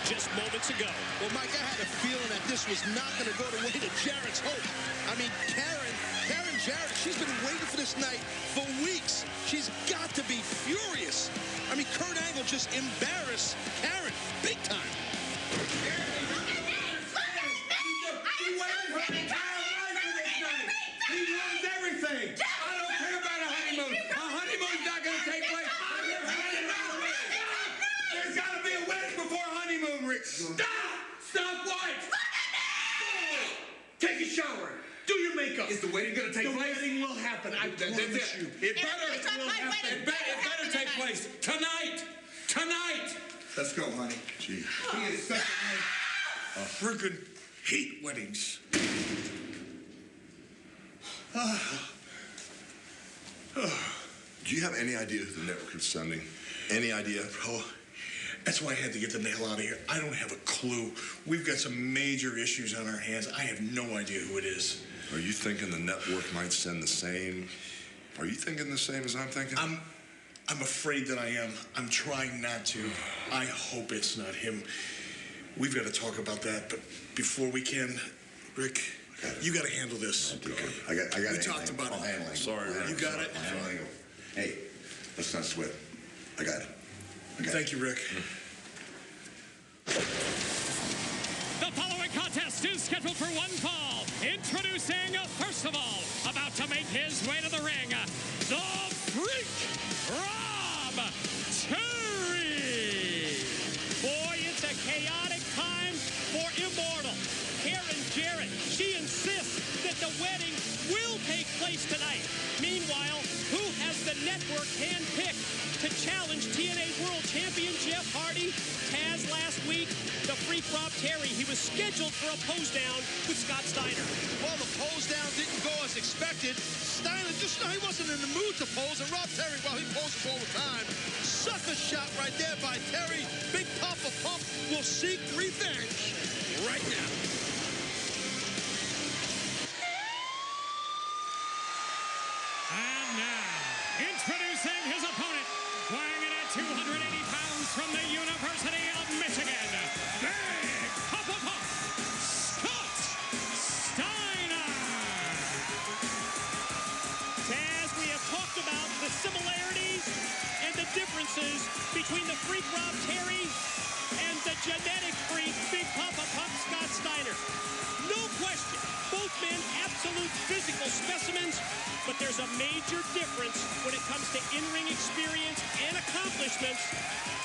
just moments ago. Well, Mike, I had a feeling that this was not going to go the way to Jarrett's hope. I mean, Karen Jarrett, she's been waiting for this night for weeks. She's got to be furious. I mean, Kurt Angle just embarrassed Karen big time. Everything. I don't care about a honeymoon. A honeymoon's not going to take place. There's got to be a wedding before a honeymoon, Rick. Stop! Stop what? Take a shower. Do your makeup. Is the wedding going to take place? The wedding will happen. I promise you. It better take place tonight. Tonight. Let's go, honey. Gee. He is such a freaking hate weddings. Do you have any idea who the network is sending? Any idea? Oh, that's why I had to get the nail out of here. I don't have a clue. We've got some major issues on our hands. I have no idea who it is. Are you thinking the network might send the same? Are you thinking the same as I'm thinking? I'm afraid that I am. I'm trying not to. I hope it's not him. We've got to talk about that, but before we can, Rick, you got to handle this. I got it. We talked about it. Sorry, Rick. You got it? Hey, let's not sweat. I got it. Thank you, Rick. The following contest is scheduled for one fall. Introducing, first of all, about to make his way to the ring, the Freak, Rob Terry. Boy, it's a chaotic time for Immortal. Karen Jarrett, she insists that the wedding will take place tonight. Meanwhile, who has the network handpicked to challenge TNA World Champion Jeff Hardy? Taz last week, the Freak Rob Terry. He was scheduled for a pose down with Scott Steiner. Well, the pose down didn't go as expected. Steiner he wasn't in the mood to pose, and Rob Terry, well, he poses all the time. Sucker shot right there by Terry. Big Papa Pump will seek revenge right now. And now, introducing his opponent, weighing in at 280 pounds from the University of Michigan, Big Papa Pump, Scott Steiner. As we have talked about the similarities and the differences between the Freak Rob Terry and the genetic freak Big Papa Pump Scott Steiner. No question, both men absolute physical specimens, but there's a major difference when it comes to in-ring experience and accomplishments,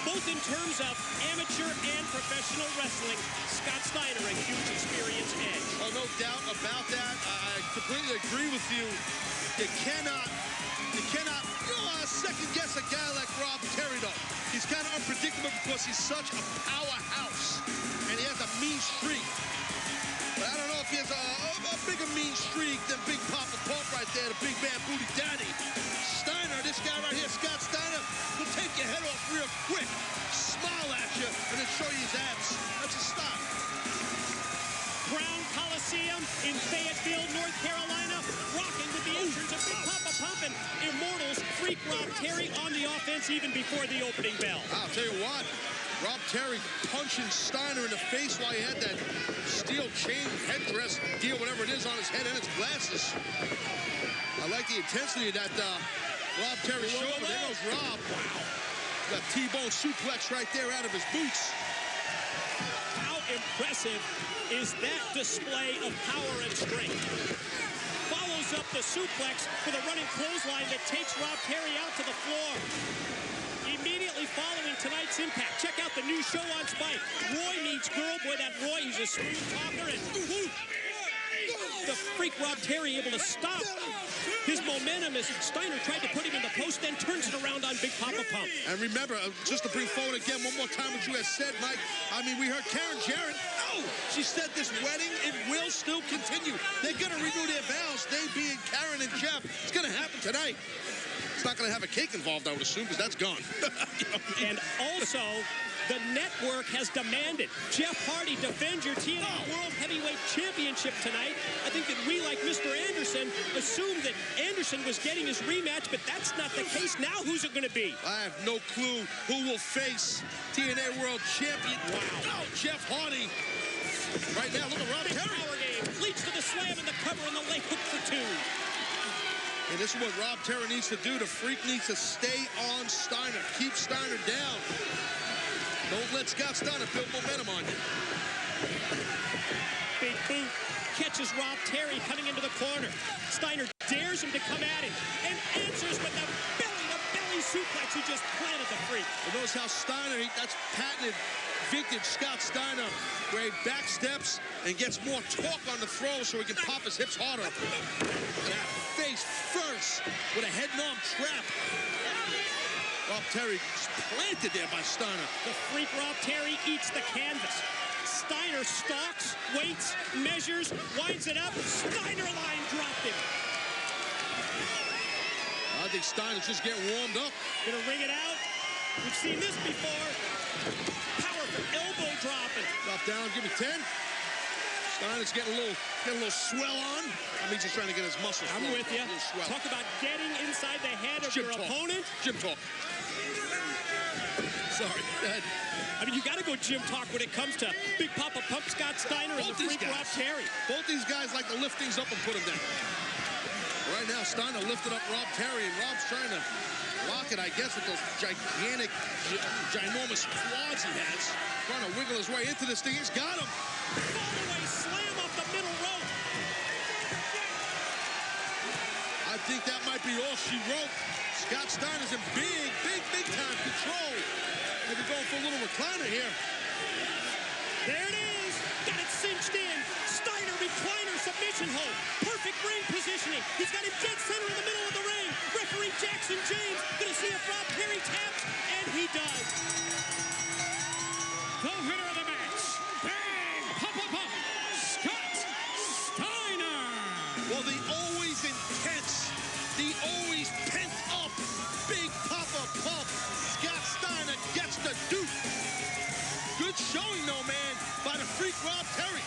both in terms of amateur and professional wrestling. Scott Steiner, a huge experience edge. Oh, no doubt about that. I completely agree with you. You cannot second guess a guy like Rob Terry, though. He's kind of unpredictable because he's such a powerhouse, and he has a mean streak. But I don't know if he has a bigger mean streak than Big Papa Pump right there, the big man booty daddy. Steiner, this guy right here, Scott Steiner, will take your head off real quick, smile at you, and then show you his abs. That's a stop. Crown Coliseum in Fayetteville, North Carolina, rocking with the entrance of Big Papa Pump and Immortals Freak Rob Terry on the offense even before the opening bell. I'll tell you what, Rob Terry punching Steiner in the face while he had that steel chain headdress deal, whatever it is, on his head and his glasses. I like the intensity of that Rob Terry shoulder. There goes Rob. Wow. Got T-bone suplex right there out of his boots. How impressive is that display of power and strength? Follows up the suplex with a running clothesline that takes Rob Terry out to the floor. Immediately following tonight's Impact, check out the new show on Spike. Roy meets Girl. Boy, that Roy, he's a smooth talker. And the Freak Rob Terry able to stop his momentum as Steiner tried to put him in the post, then turns it around on Big Papa Pump. And remember, just to bring forward again one more time what you had said, Mike, I mean, we heard Karen Jarrett. No! She said this wedding, it will still continue. They're going to renew their vows, they being Karen and Jeff. It's going to happen tonight. It's not going to have a cake involved, I would assume, because that's gone. And also, The network has demanded Jeff Hardy defend your TNA World Heavyweight Championship tonight. I think that we, like Mr. Anderson, assumed that Anderson was getting his rematch, but that's not the case. Now who's it going to be? I have no clue who will face TNA World Champion. Wow. Oh, Jeff Hardy. Right now, look at Rob Terry. Power game. Leads to the slam and the cover and the leg hook for two. And this is what Rob Terry needs to do. The Freak needs to stay on Steiner. Keep Steiner down. Don't let Scott Steiner build momentum on you. Big boot catches Rob Terry coming into the corner. Steiner dares him to come at him and answers with the belly suplex. He just planted the Freak. And notice how Steiner, that's patented vintage Scott Steiner, where he backsteps and gets more torque on the throw so he can pop his hips harder. That face first with a head knob trap. Rob Terry planted there by Steiner. The Freak Rob Terry eats the canvas. Steiner stalks, waits, measures, winds it up. Steiner line dropped him. I think Steiner's just getting warmed up. Gonna ring it out. We've seen this before. Powerful elbow dropping. Drop down, give me 10. Steiner's getting a little swell on. That means he's trying to get his muscles. I'm with you. Talk about getting inside the head of your opponent. Gym talk. Sorry. I mean, you got to go gym talk when it comes to Big Papa Pump Scott Steiner and the Freak Rob Terry. Both these guys like to lift things up and put them down. Right now, Steiner lifted up Rob Terry, and Rob's trying to lock it, I guess, with those gigantic, ginormous quads he has. Trying to wiggle his way into this thing. He's got him. Fall-away slam off the middle rope. I think that might be all she wrote. Scott Steiner's in big time control. Maybe going for a little recliner here. There it is. Got it cinched in. Steiner recliner submission hold. Perfect ring positioning. He's got him dead center in the middle of the ring. Referee Jackson James gonna see if Rob Terry taps, and he does. The winner of the match, Big Papa Pump, Scott Steiner. Well, the always intense, the always pent up Big Papa Pump, Scott Steiner gets the Duke. Good showing, though, man, by the Freak Rob Terry.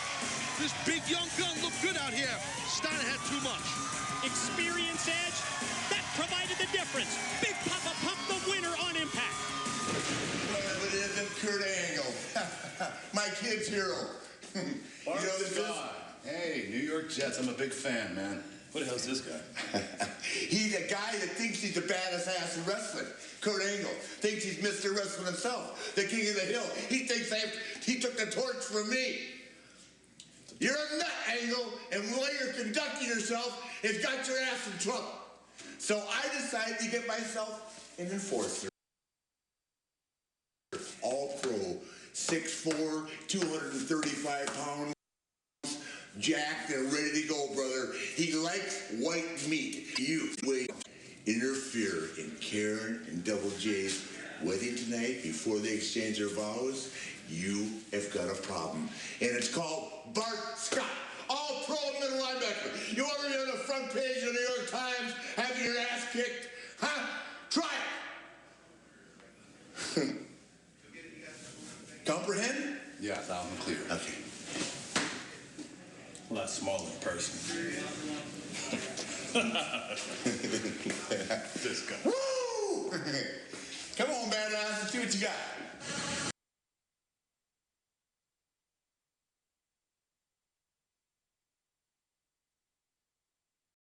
This big young gun looked good out here. Steiner had too much. Experience edge, that provided the difference. Big Papa Pump, the winner on Impact. Well, it isn't Kurt Angle. My kid's hero. You know this is? Hey, New York Jets. I'm a big fan, man. Who the hell's this guy? He's a guy that thinks he's the baddest ass in wrestling. Kurt Angle thinks he's Mr. Wrestling himself, the king of the hill. He thinks he took the torch from me. You're a nut, Angle, and the way you're conducting yourself has got your ass in trouble. So I decided to get myself an enforcer. All pro, 6'4", 235 pounds. Jacked and ready to go, brother. He likes white meat. You interfere in Karen and Double J's wedding tonight before they exchange their vows, you have got a problem. And it's called Bart Scott, all pro middle linebacker. You want to be on the front page of the New York Times having your ass kicked? Huh? Try it. Comprehend? Yeah, loud and clear. Okay. A lot smaller in person. This guy. Woo! Come on, badass. Let's see what you got.